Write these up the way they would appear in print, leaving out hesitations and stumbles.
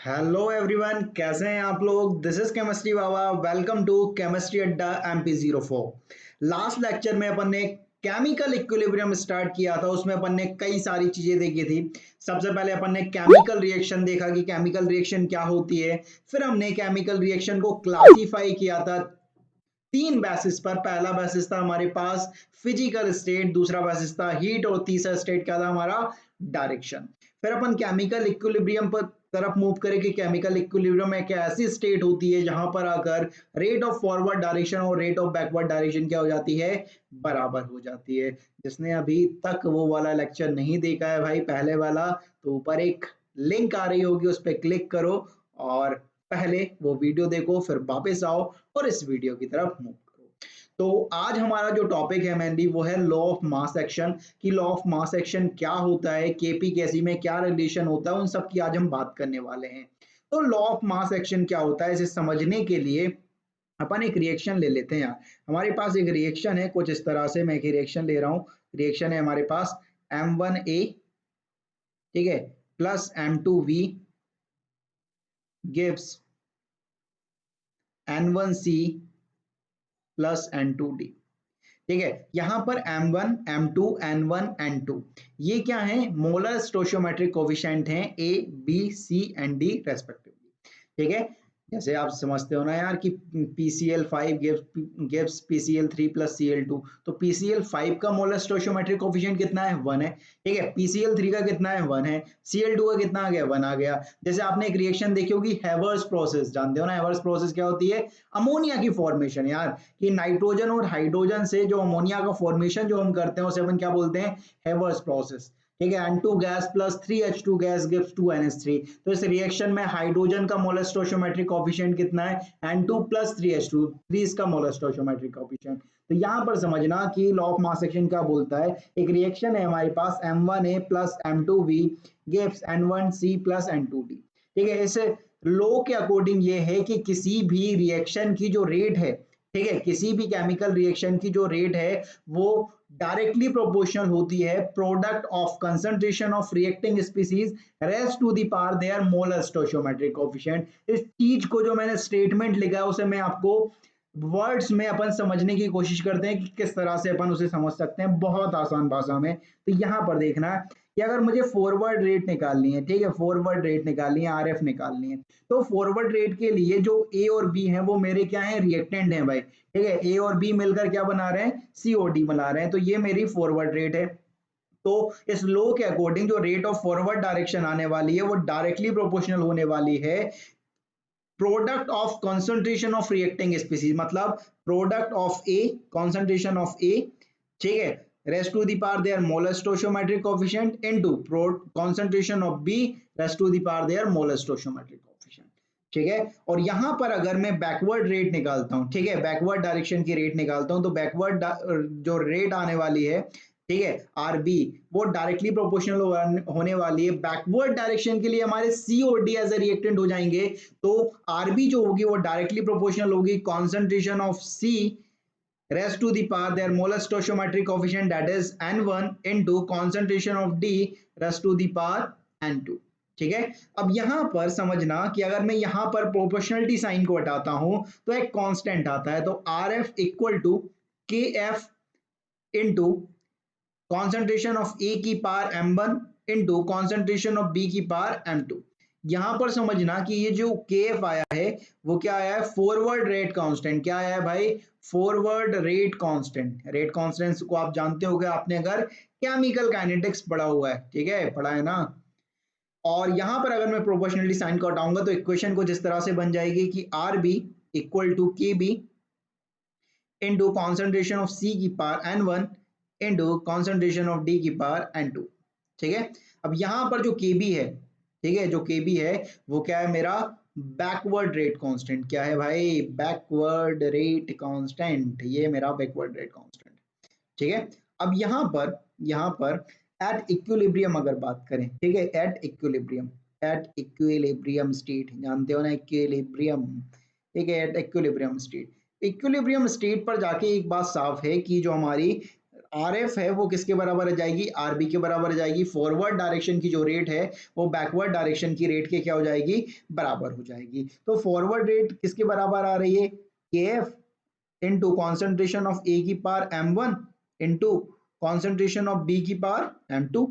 Hello everyone, कैसे हैं आप लोग। दिस इज केमिस्ट्री बाबा। वेलकम टू केमिस्ट्री अड्डा MP04। लास्ट लेक्चर में अपन ने केमिकल इक्विलिब्रियम स्टार्ट किया था। उसमें अपन ने कई सारी चीजें देखी थी। सबसे पहले अपन ने केमिकल रिएक्शन देखा कि केमिकल रिएक्शन क्या होती है। फिर हमने केमिकल रिएक्शन को क्लासिफाई किया था तीन बेसिस पर। पहला बेसिस था हमारे पास फिजिकल स्टेट, दूसरा बेसिस था हीट और तीसरा स्टेट क्या था हमारा डायरेक्शन। फिर अपन केमिकल इक्विलिब्रियम पर तरफ मूव करें कि केमिकल इक्विलिब्रियम एक ऐसी स्टेट होती है जहां पर आकर रेट ऑफ फॉरवर्ड डायरेक्शन और रेट ऑफ बैकवर्ड डायरेक्शन क्या हो जाती है, बराबर हो जाती है। जिसने अभी तक वो वाला लेक्चर नहीं देखा है भाई, पहले वाला, तो ऊपर एक लिंक आ रही होगी, उस पर क्लिक करो और पहले वो वीडियो देखो, फिर वापस आओ और इस वीडियो की तरफ मूव करो। तो आज हमारा जो टॉपिक है मेनली वो है लॉ ऑफ मास एक्शन। कि लॉ ऑफ मास एक्शन क्या होता है, केपी कैसी में क्या रिलेशन होता है, उन सब की आज हम बात करने वाले हैं। तो लॉ ऑफ मास एक्शन क्या होता है, इसे समझने के लिए अपन एक रिएक्शन ले लेते हैं यार। हमारे पास एक रिएक्शन है कुछ इस तरह से, मैं एक रिएक्शन ले रहा हूँ। रिएक्शन है हमारे पास M1A, ठीक है, plus M2V gives N1C plus N2D। ठीक है, यहां पर M1 M2 N1 N2 ये क्या है, मोलर स्टोइचियोमेट्रिक कोफिशिएंट हैं A B C and D respectively. ठीक है, जैसे आप समझते हो ना यार कि PCl5 gives PCl3 plus Cl2, तो PCl5 का मोलर स्टोइचियोमेट्रिक कोफिशिएंट कितना है, 1 है। ठीक है, PCl3 का कितना है, 1 है। Cl2 का कितना आ गया, 1 आ गया। जैसे आपने एक रिएक्शन देखी होगी हैवर्स प्रोसेस, जानते हो ना हैवर्स प्रोसेस क्या होती है, अमोनिया की फॉर्मेशन यार। कि नाइट्रोजन और हाइड्रोजन से जो अमोनिया का फॉर्मेशन जो हम करते हैं उसे अपन क्या बोलते हैं, हैवर्स प्रोसेस। ठीक है, N2 gas plus 3H2 gas gives 2NH3। तो इस रिएक्शन में हाइड्रोजन का मोलर स्टोइचियोमेट्रिक कोफिशिएंट कितना है, N2 प्लस 3H2, 3 इसका मोलर स्टोइचियोमेट्रिक कोफिशिएंट। तो यहाँ पर समझना कि लॉ ऑफ मास एक्शन क्या बोलता है। एक रिएक्शन है हमारे पास M1A plus M2V gives N1C plus N2D। ठीक है, इस लॉ के अकॉर्डिंग ये है कि किसी भी रिएक्शन की जो रेट है, ठीक है, किसी भी केमिकल रिएक्शन की जो रेट है वो डायरेक्टली प्रोपोर्शनल होती है product of concentration of reacting species raised to the power their molar stoichiometric coefficient. इस चीज को जो मैंने स्टेटमेंट लिखा है उसे मैं आपको वर्ड्स में अपन समझने की कोशिश करते हैं कि किस तरह से अपन उसे समझ सकते हैं बहुत आसान भाषा में। तो यहाँ पर देखना है कि अगर मुझे फॉरवर्ड रेट निकालनी है, ठीक है, फॉरवर्ड रेट निकालनी है, RF निकालनी है, तो फॉरवर्ड रेट के लिए जो A और B है वो मेरे क्या है, रिएक्टेंट है भाई। ठीक है, A और B मिलकर क्या बना रहे हैं, COD बना रहे हैं। तो ये मेरी फॉरवर्ड रेट है। तो इस लॉ के अकॉर्डिंग जो रेट ऑफ फॉरवर्ड डायरेक्शन आने वाली है वो डायरेक्टली प्रोपोर्शनल होने वाली है product of concentration of reacting species, मतलब product of A, concentration of A, ठीक है, raised to the power their molar stoichiometric coefficient into concentration of B raised to the power their molar stoichiometric coefficient. ठीक है, और यहां पर अगर मैं बैकवर्ड रेट निकालता हूं, ठीक है, बैकवर्ड डायरेक्शन की रेट निकालता हूं, तो बैकवर्ड जो रेट आने वाली है, ठीक है, RB, वो डायरेक्टली प्रोपोर्शनल होने वाली है बैकवर्ड डायरेक्शन के लिए हमारे C और D एज ए रिएक्टेंट हो जाएंगे। तो RB जो होगी वो डायरेक्टली प्रोपोर्शनल होगी concentration of C raised to the power their molar stoichiometric coefficient that is N1 into concentration of D raised to the power N2। ठीक है, अब यहां पर समझना कि अगर मैं यहां पर प्रोपोर्शनलिटी साइन को हटाता हूं तो एक कांस्टेंट आता है, तो RF equal to KF into concentration of A की power M1 into concentration of B की पावर M2। यहां पर समझना कि ये जो KF आया है वो क्या आया है, फॉरवर्ड रेट कांस्टेंट। क्या आया है भाई, forward rate constant. Rate constant को आप जानते होंगे, आपने अगर केमिकल काइनेटिक्स पढ़ा हुआ है, ठीक है, पढ़ा है ना। और यहां पर अगर मैं प्रोपोर्शनलिटी साइन को हटाऊंगा तो इक्वेशन कुछ इस तरह से बन जाएगी कि RB equal to KB into concentration of C की power N1 into concentration of D की पावर N2। ठीक है, अब यहां पर जो KB है, ठीक है, जो KB है वो क्या है, मेरा बैकवर्ड रेट कांस्टेंट। क्या है भाई, बैकवर्ड रेट कांस्टेंट, ये मेरा बैकवर्ड रेट कांस्टेंट। ठीक है, अब यहां पर एट इक्विलिब्रियम अगर बात करें, ठीक है, एट इक्विलिब्रियम स्टेट, जानते हो ना इक्विलिब्रियम, ठीक है, at equilibrium state. Equilibrium state पर जाके एक बात साफ है कि जो हमारी आर एफ है वो किसके बराबर आ जाएगी, आरबी के बराबर आ जाएगी। फॉरवर्ड डायरेक्शन की जो रेट है वो बैकवर्ड डायरेक्शन की रेट के क्या हो जाएगी, बराबर हो जाएगी। तो फॉरवर्ड रेट किसके बराबर आ रही है, K F into concentration of A की power m1 into concentration of B की power m2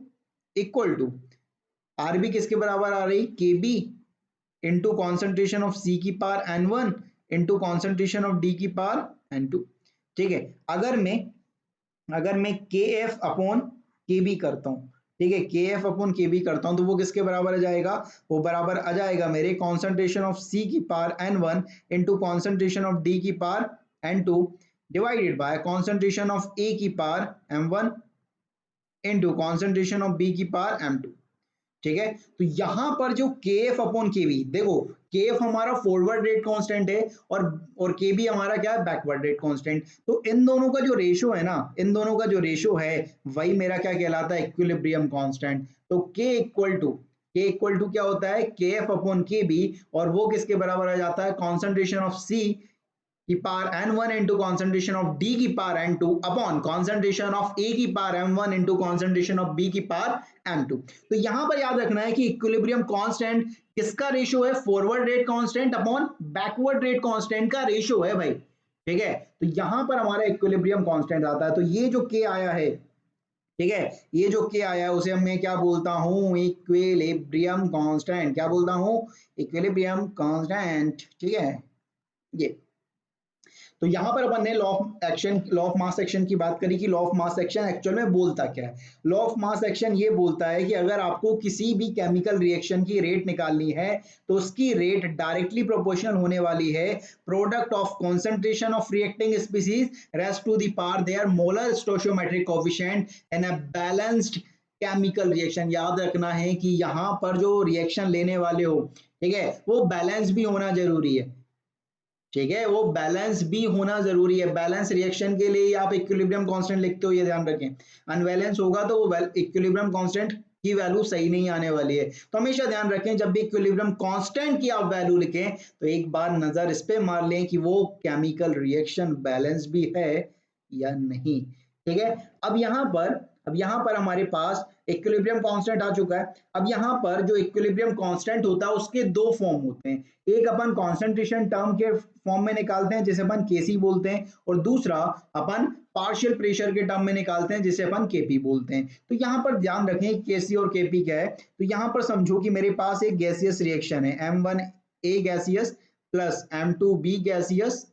equal to RB किसके बराबर आ रही, K B into concentration of C की power n1 into concentration of D की पावर n2। ठीक है, अगर मैं के एफ अपॉन के बी करता हूं, ठीक है, के एफ अपॉन के बी करता हूं तो वो किसके बराबर आ जाएगा, वो बराबर आ जाएगा मेरे कॉन्सेंट्रेशन ऑफ सी की power n1 into concentration of D की power n2 divided by concentration of A की power m1 into concentration of B की पावर m2। ठीक है, तो यहां पर जो के एफ अपॉन के बी, देखो के एफ हमारा फॉरवर्ड रेट कांस्टेंट है और के बी हमारा क्या है, बैकवर्ड रेट कांस्टेंट। तो इन दोनों का जो रेशो है ना, इन दोनों का जो रेशो है वही मेरा क्या कहलाता है, इक्विलिब्रियम कांस्टेंट। तो के इक्वल टू क्या होता है, के एफ अपॉन के बी, और वो किसके बराबर आ जाता है, कॉन्सेंट्रेशन ऑफ सी की power n1 into concentration of D की power n2 upon concentration of A की power m1 into concentration of B की पावर m2। तो यहां पर याद रखना है कि इक्विलिब्रियम कांस्टेंट किसका रेशियो है, forward rate constant upon backward rate constant का रेशियो है भाई। ठीक है, तो यहां पर हमारा इक्विलिब्रियम कांस्टेंट आता है। तो ये जो के आया है, ठीक है, ये जो के आया है उसे मैं क्या बोलता हूं, इक्विलिब्रियम कांस्टेंट। क्या बोलता हूं, इक्विलिब्रियम कांस्टेंट। ठीक है, ये तो यहां पर अपन ने लॉ ऑफ मास एक्शन की बात करी कि law of mass action actual में बोलता क्या है। लॉ ऑफ मास एक्शन ये बोलता है कि अगर आपको किसी भी केमिकल रिएक्शन की रेट निकालनी है तो उसकी रेट डायरेक्टली प्रोपोर्शनल होने वाली है product of concentration of reacting species raised to the power their molar stoichiometric coefficient in a balanced chemical reaction. याद रखना है कि यहां पर जो रिएक्शन लेने वाले हो, ठीक है, वो बैलेंस भी होना जरूरी है। ठीक है, वो बैलेंस भी होना जरूरी है। बैलेंस रिएक्शन के लिए आप इक्विलिब्रियम कांस्टेंट लिखते हो, ये ध्यान रखें। अनबैलेंस होगा तो वो इक्विलिब्रियम कांस्टेंट की वैल्यू सही नहीं आने वाली है। तो हमेशा ध्यान रखें जब भी इक्विलिब्रियम कांस्टेंट की आप वैल्यू लिखें तो एक बार नजर इस पे मार लें कि वो केमिकल रिएक्शन बैलेंस भी है या नहीं। ठीक है, अब यहां पर हमारे पास इक्विलिब्रियम कांस्टेंट आ चुका है। अब यहां पर जो इक्विलिब्रियम कांस्टेंट होता है उसके दो फॉर्म होते हैं। एक अपन कॉन्सेंट्रेशन टर्म के फॉर्म में निकालते हैं जिसे अपन केसी बोलते हैं, और दूसरा अपन पार्शियल प्रेशर के टर्म में निकालते हैं जिसे अपन केपी बोलते हैं। तो यहां पर ध्यान रखें केसी और केपी क्या है। तो यहां पर समझो कि मेरे पास एक गैसियस रिएक्शन है, M1A gaseous plus M2B gaseous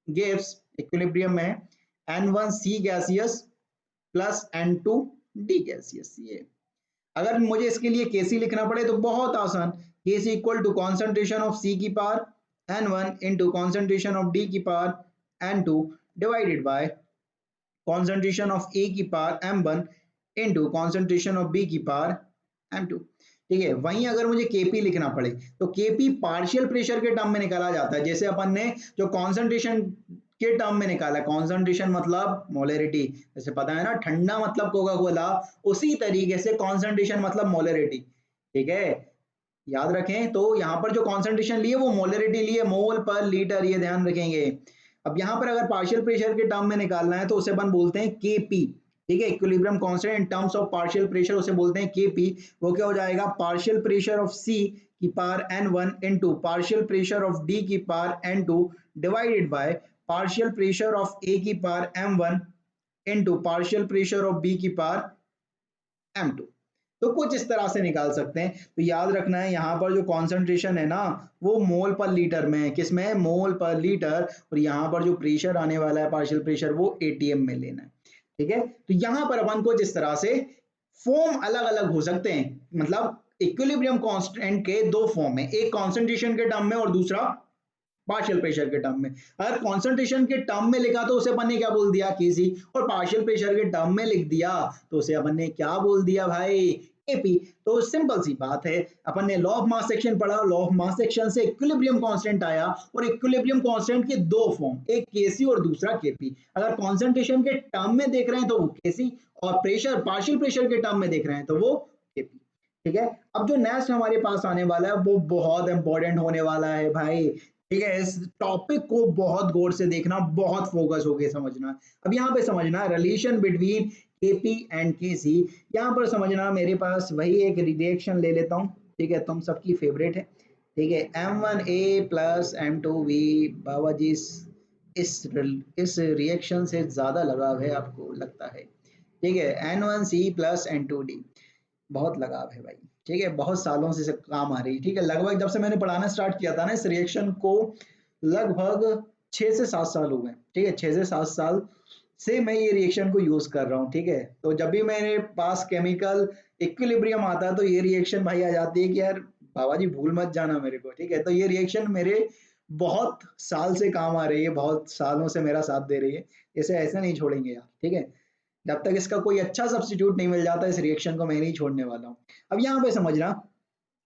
gives equilibrium में N1C gaseous plus N2D gaseous. ये अगर मुझे इसके लिए केसी लिखना पड़े तो बहुत आसान, KC equal to concentration of C की power n1 into concentration of D की power n2 divided by concentration of A की power m1 into concentration of B की पावर m2। ठीक है, वहीं अगर मुझे केपी लिखना पड़े तो केपी पार्शियल प्रेशर के टर्म में निकाला जाता है। जैसे अपन ने जो कॉन्सेंट्रेशन के टर्म में निकाला, कॉन्सेंट्रेशन मतलब मोलरिटी, जैसे पता है ना ठंडा मतलब कोका कोला, उसी तरीके से कॉन्सेंट्रेशन मतलब मोलरिटी। ठीक है, याद रखें। तो यहाँ पर जो कॉन्सेंट्रेशन लिए वो मोलरिटी लिए, मोल पर लीटर, ये ध्यान रखेंगे। अब यहाँ पर अगर पार्शियल प्रेशर के टर्म में निकालना है तो उसे अपन बोलते हैं केपी। ठीक है, equilibrium constant in terms of partial pressure उसे बोलते हैं केपी। वो क्या हो जाएगा, पार्शियल प्रेशर ऑफ सी की power n1 into partial pressure of D की power n2 divided by partial pressure of A की power m1 into partial pressure of B की पावर m2। तो कुछ इस तरह से निकाल सकते हैं। तो याद रखना है यहाँ पर जो कॉन्सेंट्रेशन है ना वो मोल पर लीटर में है, किसमें, मोल पर लीटर, और यहाँ पर जो प्रेशर आने वाला है पार्शियल प्रेशर वो एटीएम में लेना है। ठीक है, तो यहाँ पर अपन को जिस तरह से फॉर्म अलग अलग हो सकते हैं, मतलब इक्विलिब्रियम कांस्टेंट के दो फॉर्म है, एक कॉन्सेंट्रेशन के टर्म में और दूसरा पार्शियल प्रेशर के टर्म में। अगर कॉन्सेंट्रेशन के टर्म में लिखा तो उसे अपन ने क्या बोल दिया, केसी, और पार्शियल प्रेशर के टर्म में लिख दिया तो उसे अपन ने क्या बोल दिया भाई, एपी। तो सिंपल सी बात है, अपन ने लॉ ऑफ मास सेक्शन पढ़ा, लॉ ऑफ मास सेक्शन से इक्विलिब्रियम कांस्टेंट आया, और इक्विलिब्रियम कांस्टेंट के दो फॉर्म, एक केसी और दूसरा केपी। अगर कॉन्सेंट्रेशन के टर्म में देख रहे हैं तो वो केसी, और प्रेशर पार्शियल प्रेशर के टर्म में देख रहे हैं तो वो केपी। ठीक है, अब जो नेक्स्ट हमारे पास आने वाला है वो बहुत इंपॉर्टेंट होने वाला है भाई। ठीक है, इस टॉपिक को बहुत गौर से देखना, बहुत फोकस होके समझना। अब यहाँ पे समझना रिलेशन बिटवीन केपी एंड केसी। यहाँ पर समझना, मेरे पास वही एक रिएक्शन ले लेता हूँ, ठीक है, तुम सबकी फेवरेट है, ठीक है, M1A प्लस M2V। बाबा जी इस रिएक्शन से ज्यादा लगाव है आपको लगता है, ठीक है, N1C प्लस N2D, बहुत लगाव है भाई, ठीक है, बहुत सालों से काम आ रही है, ठीक है, लगभग जब से मैंने पढ़ाना स्टार्ट किया था ना इस रिएक्शन को, लगभग 6 से 7 साल हो गए, ठीक है, 6 से 7 साल से मैं ये रिएक्शन को यूज कर रहा हूँ, ठीक है। तो जब भी मेरे पास केमिकल इक्विलिब्रियम आता है तो ये रिएक्शन भाई आ जाती है कि यार बाबा जी भूल मत जाना मेरे को, ठीक है। तो ये रिएक्शन मेरे बहुत साल से काम आ रही है, बहुत सालों से मेरा साथ दे रही है, इसे ऐसे नहीं छोड़ेंगे यार, ठीक है, जब तक इसका कोई अच्छा सब्स्टिट्यूट नहीं मिल जाता इस रिएक्शन को मैं नहीं छोड़ने वाला हूँ। अब यहाँ पे समझना,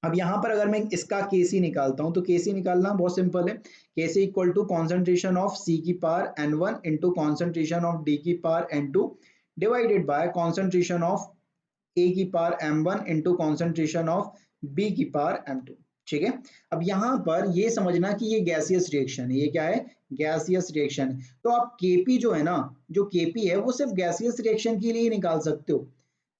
अब यहाँ पर अगर मैं इसका केसी निकालता हूँ तो केसी निकालना बहुत सिंपल है, KC equal to concentration of C की power n1 into concentration of D की power n2 divided by concentration of A की power m1 into concentration of B की पावर m2, ठीक है। अब यहाँ पर ये समझना कि ये गैसियस रिएक्शन है, ये क्या है, गैसियस रिएक्शन है। तो आप केपी जो है ना, जो केपी है वो सिर्फ गैसियस रिएक्शन के लिए ही निकाल सकते हो,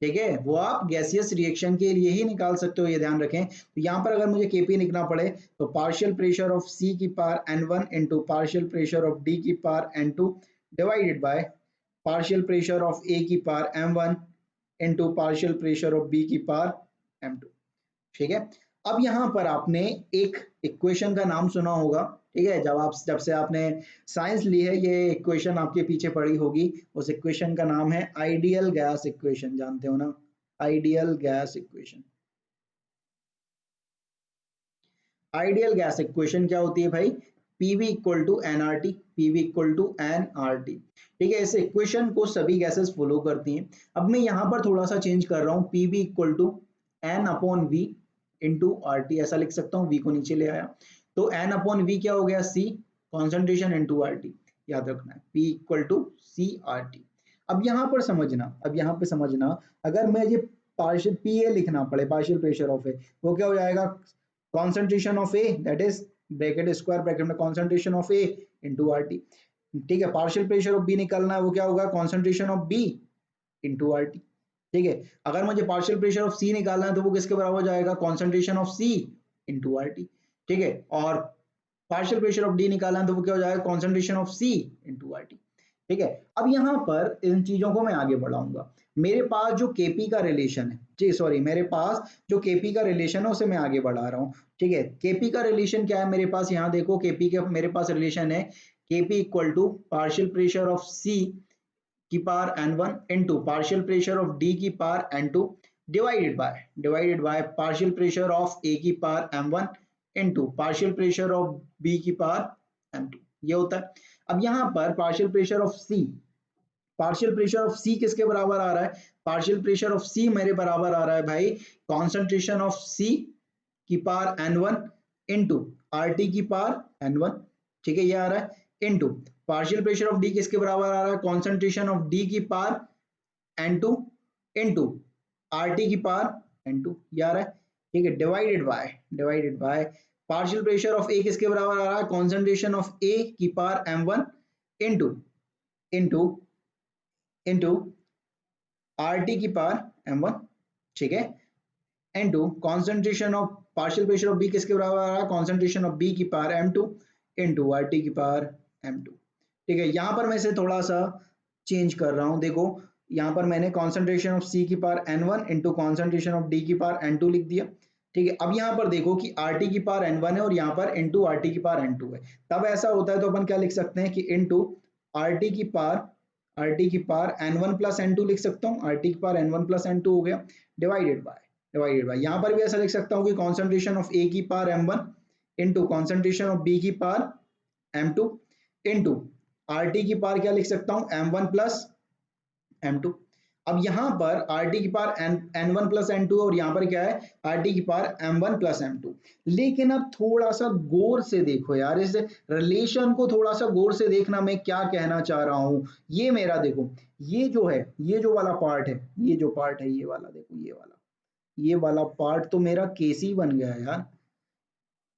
ठीक है, वो आप गैसियस रिएक्शन के लिए ही निकाल सकते हो, ये ध्यान रखें। तो यहाँ पर अगर मुझे केपी लिखना पड़े तो पार्शियल प्रेशर ऑफ सी की power n1 into partial pressure of D की power n2 divided by partial pressure of A की power m1 into partial pressure of B की पावर m2, ठीक है। अब यहाँ पर आपने एक इक्वेशन का नाम सुना होगा, ठीक है, जब से आपने साइंस ली है ये इक्वेशन आपके पीछे पड़ी होगी, उस इक्वेशन का नाम है आइडियल गैस इक्वेशन, जानते हो ना, ideal gas equation. Ideal gas equation क्या होती है भाई, PV equal to nRT, PV equal to nRT, ठीक है, इस इक्वेशन को सभी गैसेस फॉलो करती हैं। अब मैं यहाँ पर थोड़ा सा चेंज कर रहा हूँ, PV equal to n upon V into R T, ऐसा लिख सकता हूँ, वी को नीचे ले आया, तो एन अपॉन वी क्या हो गया, C concentration into R T, याद रखना है, P equal to C R T. अब यहाँ पर समझना, अब यहाँ पे समझना, अगर मैं ये पार्शियल पी ए लिखना पड़े, पार्शियल प्रेशर ऑफ ए, वो क्या हो जाएगा, concentration of A, that is bracket square bracket में concentration of A into RT, ठीक है, पार्शियल प्रेशर ऑफ बी निकालना है, वो क्या होगा, concentration of B into RT, ठीक है। अगर मुझे पार्शियल प्रेशर ऑफ सी निकालना है तो वो किसके बराबर हो जाएगा, concentration of C into RT, ठीक है, और पार्शियल प्रेशर ऑफ डी निकालना है तो वो क्या हो जाएगा, concentration of C into RT, ठीक है। अब यहाँ पर इन चीजों को मैं आगे बढ़ाऊंगा, मेरे पास जो केपी का रिलेशन है, जी सॉरी, मेरे पास जो केपी का रिलेशन है उसे मैं आगे बढ़ा रहा हूँ, ठीक है। केपी का रिलेशन क्या है मेरे पास, यहाँ देखो केपी के मेरे पास रिलेशन है, KP equal to partial pressure of C की power n1 into partial pressure of D की power n2 divided by partial pressure of A की power m1 into partial pressure of B की power m2, ये होता है। अब यहाँ पर partial pressure of C, partial pressure of C किसके बराबर आ रहा है, पार्शियल प्रेशर ऑफ सी मेरे बराबर आ रहा है भाई कॉन्सेंट्रेशन ऑफ सी की power n1 into R T की पावर n1, ठीक है, ये आ रहा है into partial pressure of D किसके बराबर आ रहा है, कॉन्सेंट्रेशन ऑफ डी की power n2 into R T की पावर n2, ये आ रहा है, ठीक है, divided by partial pressure of A किसके बराबर आ रहा है, कॉन्सेंट्रेशन ऑफ ए की power m1 into into into R T की पावर m1, ठीक है, into concentration of partial pressure of B किसके बराबर आ रहा है, कॉन्सेंट्रेशन ऑफ बी की power m2 into R T की पावर m2, ठीक है। यहाँ पर मैं इसे थोड़ा सा चेंज कर रहा हूँ, देखो यहाँ पर मैंने कॉन्सेंट्रेशन ऑफ सी की power n1 into concentration of D की पावर n2 लिख दिया, ठीक है। अब यहाँ पर देखो कि आर टी की पावर n1 है और यहाँ पर इंटू आर टी की पावर n2 है, तब ऐसा होता है तो अपन क्या लिख सकते हैं कि इंटू आर टी की पावर n1 प्लस n2 लिख सकता हूँ, आर टी की पावर n1 प्लस n2 हो गया, डिवाइडेड बाय यहाँ पर भी ऐसा लिख सकता हूँ कि कॉन्सेंट्रेशन ऑफ ए की power m1 into concentration of B की power m2 into R T की पावर क्या लिख सकता हूँ, m1 प्लस m2। अब यहाँ पर आर टी की पावर n1 प्लस n2 और यहाँ पर क्या है, आर टी की पावर m1 प्लस m2। लेकिन अब थोड़ा सा गौर से देखो यार, इस रिलेशन को थोड़ा सा गौर से देखना, मैं क्या कहना चाह रहा हूँ, ये मेरा देखो, ये जो है, ये जो वाला पार्ट है, ये जो पार्ट है, ये वाला देखो, ये वाला पार्ट तो मेरा केसी बन गया यार,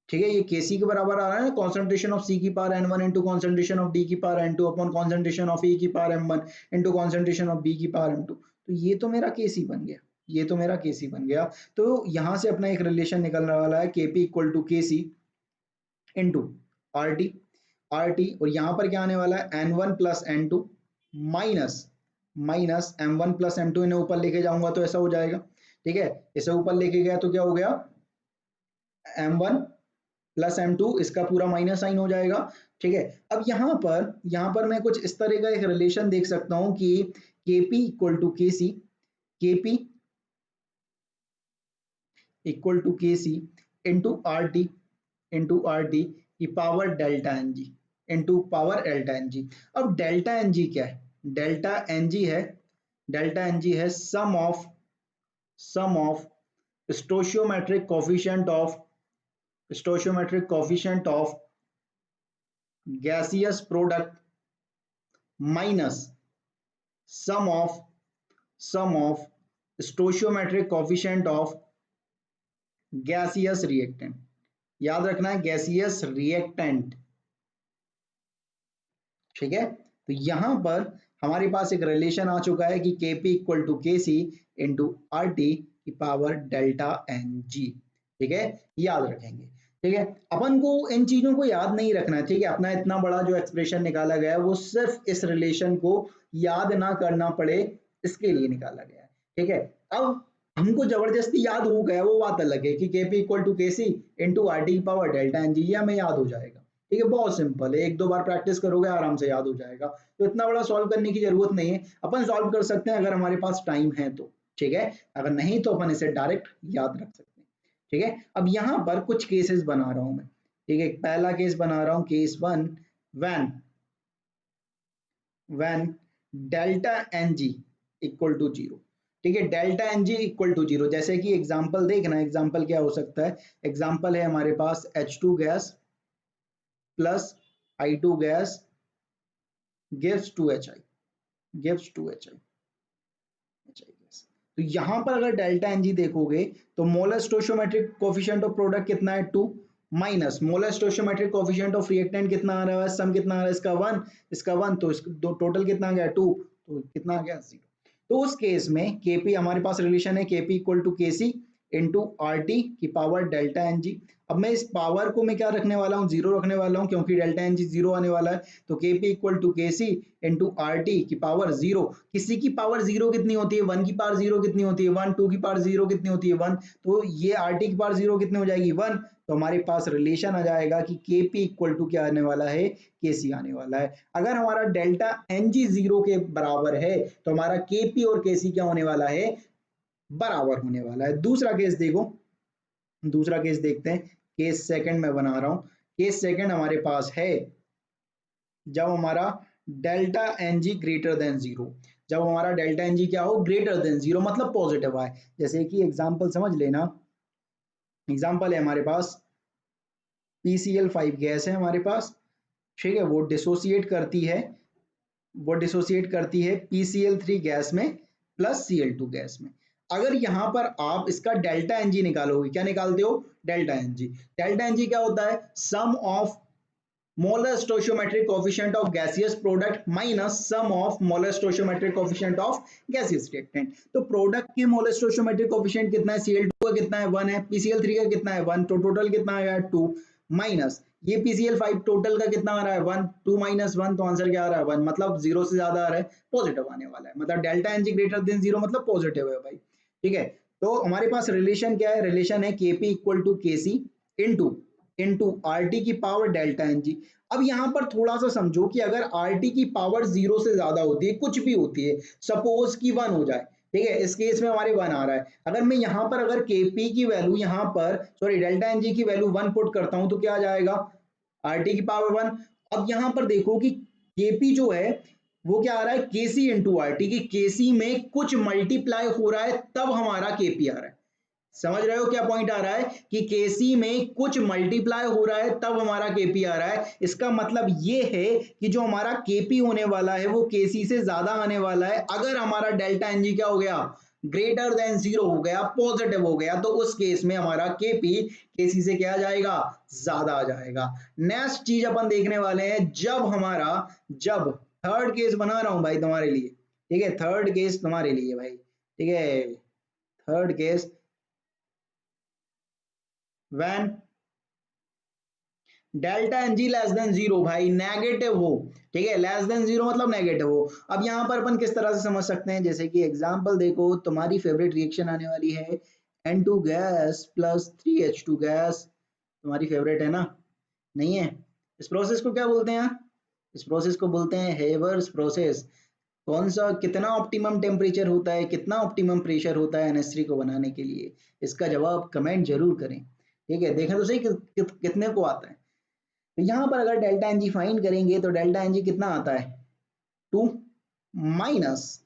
ठीक है, ये Kc के बराबर आ रहा है ना, कॉन्सेंट्रेशन ऑफ C की power n1 into concentration of D की power n2 upon concentration of A की power m1 into concentration of B की पावर m2। तो ये तो मेरा Kc बन गया, ये तो मेरा Kc बन गया। तो यहां से अपना एक रिलेशन निकलने वाला है Kp equal to Kc into RT, और यहां पर क्या आने वाला है n1 plus n2 minus minus m1 plus m2, इन्हें ऊपर लेके जाऊंगा तो ऐसा हो जाएगा। ठीक है, इसे ऊपर लेके गया तो क्या हो गया, m1 प्लस m2, इसका पूरा माइनस साइन हो जाएगा। ठीक है, अब यहां पर मैं कुछ इस तरह का एक रिलेशन देख सकता हूं कि Kp equal to Kc, Kp equal to Kc into RT की power delta N g into power delta N g. अब डेल्टा एन जी क्या है, डेल्टा एन जी है sum of stoichiometric coefficient of gaseous product minus sum of stoichiometric coefficient of gaseous reactant. याद रखना है gaseous reactant. ठीक है, तो यहां पर हमारे पास एक रिलेशन आ चुका है कि Kp equal to Kc into RT की पावर डेल्टा एन जी। ठीक है, याद रखेंगे। ठीक है, अपन को इन चीजों को याद नहीं रखना है। ठीक है, अपना इतना बड़ा जो एक्सप्रेशन निकाला गया है वो सिर्फ इस रिलेशन को याद ना करना पड़े इसके लिए निकाला गया है। ठीक है, अब हमको जबरदस्ती याद हो गया वो बात अलग है कि Kp equal to Kc into RT की पावर डेल्टा एन जी, ये हमें याद हो जाएगा। ठीक है, बहुत सिंपल है, एक दो बार प्रैक्टिस करोगे आराम से याद हो जाएगा। तो इतना बड़ा सॉल्व करने की जरूरत नहीं है, अपन सॉल्व कर सकते हैं अगर हमारे पास टाइम है तो। ठीक है, अगर नहीं तो अपन इसे डायरेक्ट याद रख सकते हैं। ठीक है, अब यहाँ पर कुछ केसेस बना रहा हूं मैं। ठीक है, पहला केस बना रहा हूं, case 1, when delta N g equal to 0। ठीक है, delta N g equal to 0, जैसे कि एग्जाम्पल देखना, एग्जाम्पल क्या हो सकता है। एग्जाम्पल है हमारे पास H2 gas plus I2 gas gives 2HI gas. तो यहां पर अगर डेल्टा एनजी देखोगे तो molar stoichiometric coefficient of product कितना है 2, minus molar stoichiometric coefficient of reactant कितना आ रहा है, सम कितना आ रहा है, इसका 1, तो टोटल कितना आ गया 2, तो कितना आ गया 0। तो उस केस में Kp हमारे पास रिलेशन है Kp equal to Kc into RT की पावर डेल्टा एन जी। अब मैं इस पावर को मैं क्या रखने वाला हूँ, 0 रखने वाला हूँ, क्योंकि डेल्टा एन जी 0 आने वाला है। तो Kp equal to Kc into RT की पावर 0, किसी की पावर 0 कितनी होती है, 1 की पावर 0 कितनी होती है 1, 2 की पावर 0 कितनी होती है 1, तो ये RT की पावर 0 कितनी हो जाएगी 1। तो हमारे पास रिलेशन आ जाएगा कि Kp इक्वल टू क्या आने वाला है, Kc आने वाला है। अगर हमारा डेल्टा एन जी 0 के बराबर है तो हमारा Kp और Kc क्या होने वाला है, बराबर होने वाला है। दूसरा केस देखो, दूसरा केस देखते हैं, केस सेकंड में बना रहा हूं। केस सेकंड हमारे पास है जब हमारा delta N g greater than 0, जब हमारा डेल्टा एन जी क्या हो, ग्रेटर देन 0, मतलब पॉजिटिव आए। जैसे कि एग्जांपल समझ लेना, एग्जांपल है हमारे पास PCl5 गैस है हमारे पास। ठीक है, वो डिसोसिएट करती है PCl3 गैस में प्लस Cl2 गैस में। अगर यहां पर आप इसका डेल्टा एनजी निकालोगे, क्या निकालते हो, डेल्टा एनजी। डेल्टा एनजी क्या होता है, sum of molar stoichiometric coefficient of gaseous product minus sum of molar stoichiometric coefficient of gaseous reactant. तो प्रोडक्ट के मोलर स्टोशियोमेट्रिक कोफिशिएंट कितना है, Cl2 का कितना है 1 है, PCl3 का कितना है 1, तो टोटल कितना आएगा 2, माइनस ये PCl5 टोटल का कितना आ रहा है 1, 2 माइनस 1, तो आंसर क्या आ रहा है 1, मतलब 0 से ज्यादा आ रहा है, पॉजिटिव आने वाला है। मतलब डेल्टा एनजी ग्रेटर देन 0 मतलब पॉजिटिव है भाई। ठीक है, तो हमारे पास रिलेशन क्या है, रिलेशन है Kp equal to Kc into RT की पावर डेल्टा एन जी। अब यहां पर थोड़ा सा समझो कि अगर RT की पावर 0 से ज्यादा होती है, कुछ भी होती है, सपोज कि 1 हो जाए, ठीक है, इस केस में हमारे 1 आ रहा है, अगर मैं यहां पर अगर Kp की वैल्यू यहां पर डेल्टा एन जी की वैल्यू 1 पुट करता हूं तो क्या आ जाएगा, RT की पावर 1। अब यहां पर देखो कि Kp जो है वो क्या आ रहा है, Kc इंटू RT, की Kc में कुछ मल्टीप्लाई हो रहा है तब हमारा Kp आ रहा है। समझ रहे हो क्या पॉइंट आ रहा है, कि Kc में कुछ मल्टीप्लाई हो रहा है तब हमारा Kp आ रहा है। इसका मतलब ये है कि जो हमारा Kp होने वाला है वो Kc से ज्यादा आने वाला है अगर हमारा डेल्टा Ng क्या हो गया, ग्रेटर देन 0 हो गया, पॉजिटिव हो गया, तो उस केस में हमारा केपी केसी से क्या आ जाएगा, ज्यादा आ जाएगा। नेक्स्ट चीज अपन देखने वाले हैं, जब थर्ड केस बना रहा हूं भाई तुम्हारे लिए, ठीक है, थर्ड केस तुम्हारे लिए भाई, ठीक है, third case when delta N g less than 0 भाई, नेगेटिव हो, ठीक है, लेस देन 0 मतलब नेगेटिव हो। अब यहां पर अपन किस तरह से समझ सकते हैं, जैसे कि एग्जांपल देखो, तुम्हारी फेवरेट रिएक्शन आने वाली है N2 gas plus 3H2 gas, तुम्हारी फेवरेट है ना, नहीं है? इस प्रोसेस को क्या बोलते हैं? इस प्रोसेस को बोलते हैं हेवर्स प्रोसेस। कौन सा, कितना ऑप्टिमम टेम्परेचर होता है, कितना ऑप्टिमम प्रेशर होता है NH3 को बनाने के लिए? इसका जवाब कमेंट जरूर करें, ठीक है, देखें तो सही कितने को आता है। तो यहां पर अगर डेल्टा एन जी फाइंड करेंगे तो डेल्टा एन जी कितना आता है, 2 minus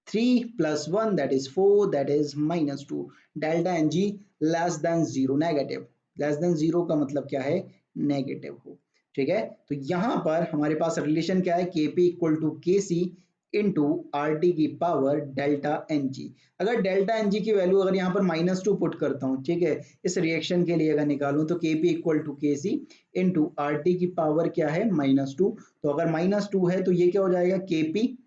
3 plus 1 that is 4 that is -2। Delta N g less than 0 negative, less than 0 का मतलब क्या है, नेगेटिव हो, ठीक है। तो यहां पर हमारे पास रिलेशन क्या है, केपी इक्वल टू के सी इंटू आर टी की पावर डेल्टा एन जी। अगर डेल्टा एन जी की वैल्यू अगर यहाँ पर -2 पुट करता हूँ, ठीक है, इस रिएक्शन के लिए अगर निकालूं तो केपी इक्वल टू के सी इंटू आर टी की पावर क्या है, -2। तो अगर -2 है तो ये क्या हो जाएगा, केपी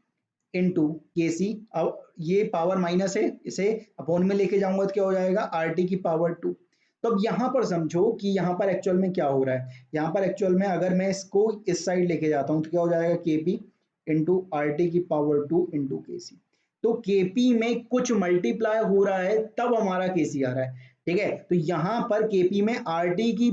इंटू के सी, अब ये पावर माइनस है, इसे अपॉन में लेके जाऊंगा तो क्या हो जाएगा, आर टी की पावर 2। तो अब यहां पर समझो कि यहां पर एक्चुअल में क्या हो रहा है, यहां पर एक्चुअल में अगर मैं इसको इस साइड लेके जाता हूं तो क्या हो जाएगा, केपी इंटू आर टी की पावर 2 इंटू के सी। तो केपी में कुछ मल्टीप्लाई हो रहा है तब हमारा केसी आ रहा है, ठीक है। तो यहां पर केपी में आर टी की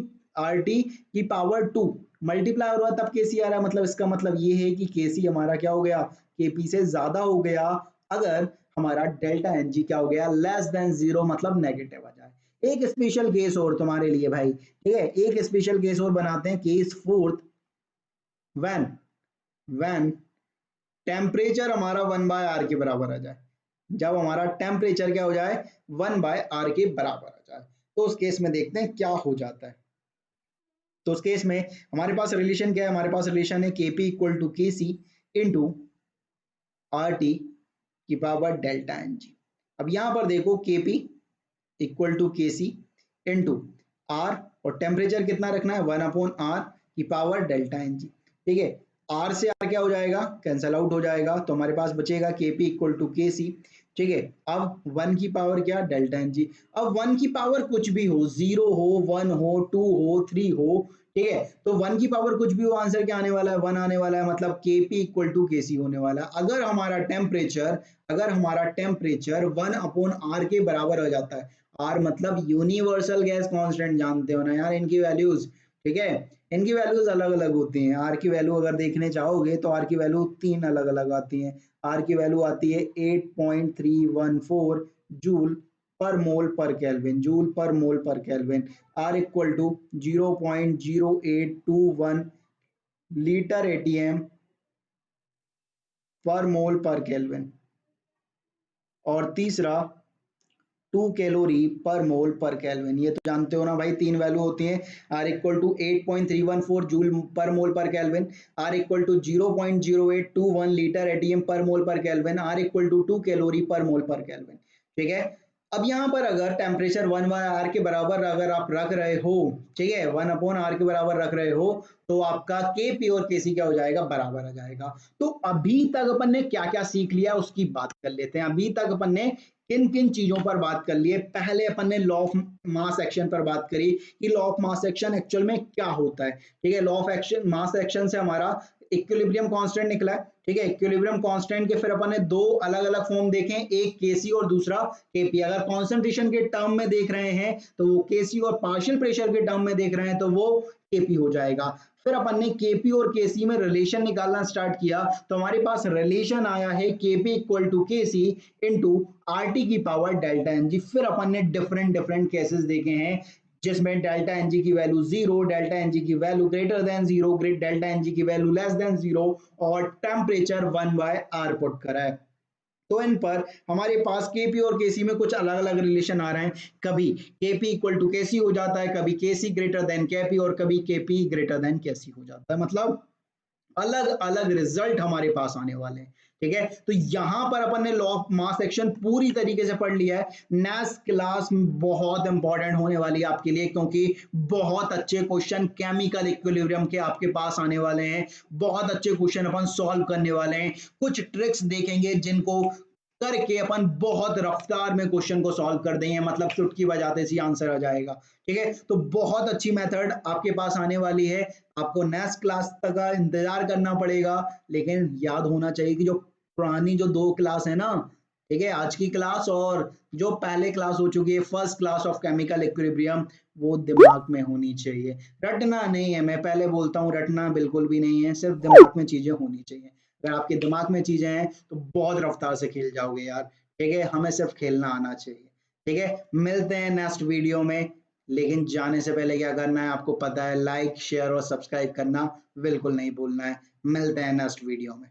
पावर 2 मल्टीप्लाई हो रहा है तब केसी आ रहा है, मतलब इसका मतलब ये है कि केसी हमारा क्या हो गया, केपी से ज्यादा हो गया अगर हमारा डेल्टा एन जी क्या हो गया, लेस देन 0 मतलब नेगेटिव आ जाए। एक स्पेशल केस और तुम्हारे लिए भाई, ठीक है, एक स्पेशल केस और बनाते हैं, case fourth, when when temperature हमारा 1/r के बराबर आ जाए, जब हमारा टेम्परेचर क्या हो जाए, 1/r के बराबर आ जाए, तो उस केस में देखते हैं क्या हो जाता है। तो उस केस में हमारे पास रिलेशन क्या है, हमारे पास रिलेशन है केपी इक्वल टू के सी इंटू आर टी की पावर डेल्टा एन जी। अब यहां पर देखो केपी इक्वल टू के सी इंटू आर, और टेम्परेचर कितना रखना है, 1/r की पावर डेल्टा एन जी, ठीक है। आर से आर क्या हो जाएगा, कैंसल आउट हो जाएगा, तो हमारे पास बचेगा केपी इक्वल टू के सी, ठीक है। अब 1 की पावर क्या, डेल्टा एन जी। अब 1 की पावर कुछ भी हो, 0 हो, 1 हो, 2 हो, 3 हो, ठीक है, तो 1 की पावर कुछ भी हो, आंसर क्या आने वाला है, 1 आने वाला है, मतलब केपी इक्वल टू के सी होने वाला है। अगर हमारा टेम्परेचर 1/r के बराबर हो जाता है, आर मतलब यूनिवर्सल गैस कांस्टेंट, जानते हो ना यार इनकी वैल्यूज, ठीक है, इनकी वैल्यूज अलग अलग होती हैं। आर की वैल्यू अगर देखने चाहोगे तो आर की वैल्यू 3 अलग अलग आती हैं। आर की वैल्यू आती है 8.314 जूल पर मोल पर केल्विन, जूल पर मोल पर kelvin. R equal to 0.0821 litre ATM पर मोल पर केल्विन, और तीसरा 2 कैलोरी पर मोल पर केल्विन। ये तो जानते हो ना भाई, 3 वैल्यू होती हैं, आर इक्वल टू 8.314 जूल पर मोल पर kelvin, R equal to 0.0821 litre ATM पर मोल पर kelvin, R equal to 2 calorie per mole पर केल्विन, ठीक है। अब यहाँ पर अगर टेम्परेचर 1/r के बराबर अगर आप रख रहे हो, ठीक है, 1/r के बराबर रख रहे हो, तो आपका Kp और Kc क्या हो जाएगा, बराबर आ जाएगा। तो अभी तक अपन ने क्या क्या सीख लिया उसकी बात कर लेते हैं। अभी तक अपन ने किन किन चीजों पर बात कर लिए, पहले अपन ने लॉ ऑफ मास एक्शन पर बात करी कि law of mass action actual में क्या होता है, ठीक है। Law of action mass action से हमारा इक्विलिब्रियम कांस्टेंट निकला है, ठीक है। इक्विलिब्रियम कांस्टेंट के फिर अपन ने 2 अलग अलग फॉर्म देखे, एक केसी और दूसरा केपी। अगर कॉन्सेंट्रेशन के टर्म में देख रहे हैं तो वो केसी, और पार्शियल प्रेशर के टर्म में देख रहे हैं तो वो केपी हो जाएगा। फिर अपन ने केपी और केसी में रिलेशन निकालना स्टार्ट किया, तो हमारे पास रिलेशन आया है KP equal to Kc into R T की पावर डेल्टा एन जी। फिर अपन ने डिफरेंट डिफरेंट केसेस देखे हैं जिसमें डेल्टा एन जी की वैल्यू 0, डेल्टा एन जी की value greater than 0, delta N g की वैल्यू लेस देन 0, और टेम्परेचर 1/r पुट करा है। तो इन पर हमारे पास केपी और केसी में कुछ अलग अलग रिलेशन आ रहे हैं, कभी केपी इक्वल टू केसी हो जाता है, कभी केसी ग्रेटर देन केपी, और कभी केपी ग्रेटर देन केसी हो जाता है, मतलब अलग अलग रिजल्ट हमारे पास आने वाले हैं। ठीक है, तो यहां पर अपन ने लॉ ऑफ मास सेक्शन पूरी तरीके से पढ़ लिया है। नेक्स्ट क्लास बहुत इंपॉर्टेंट होने वाली है आपके लिए, क्योंकि बहुत अच्छे क्वेश्चन केमिकल इक्विलिब्रियम के आपके पास आने वाले हैं। बहुत अच्छे क्वेश्चन अपन सॉल्व करने वाले हैं, कुछ ट्रिक्स देखेंगे जिनको करके अपन बहुत रफ्तार में क्वेश्चन को सॉल्व कर देंगे, मतलब चुटकी बजाते से आंसर आ जाएगा। ठीक है, तो बहुत अच्छी मेथड आपके पास आने वाली है। आपको नेक्स्ट क्लास तक का इंतजार करना पड़ेगा, लेकिन याद होना चाहिए कि जो पुरानी जो 2 क्लास है ना, ठीक है, आज की क्लास और जो पहले क्लास हो चुकी है first class of chemical equilibrium, वो दिमाग में होनी चाहिए। रटना नहीं है, मैं पहले बोलता हूँ, रटना बिल्कुल भी नहीं है, सिर्फ दिमाग में चीजें होनी चाहिए। अगर आपके दिमाग में चीजें हैं तो बहुत रफ्तार से खेल जाओगे यार। ठीक है, हमें सिर्फ खेलना आना चाहिए। ठीक है, मिलते हैं नेक्स्ट वीडियो में, लेकिन जाने से पहले क्या करना है आपको पता है, लाइक शेयर और सब्सक्राइब करना बिल्कुल नहीं भूलना है। मिलते हैं नेक्स्ट वीडियो में।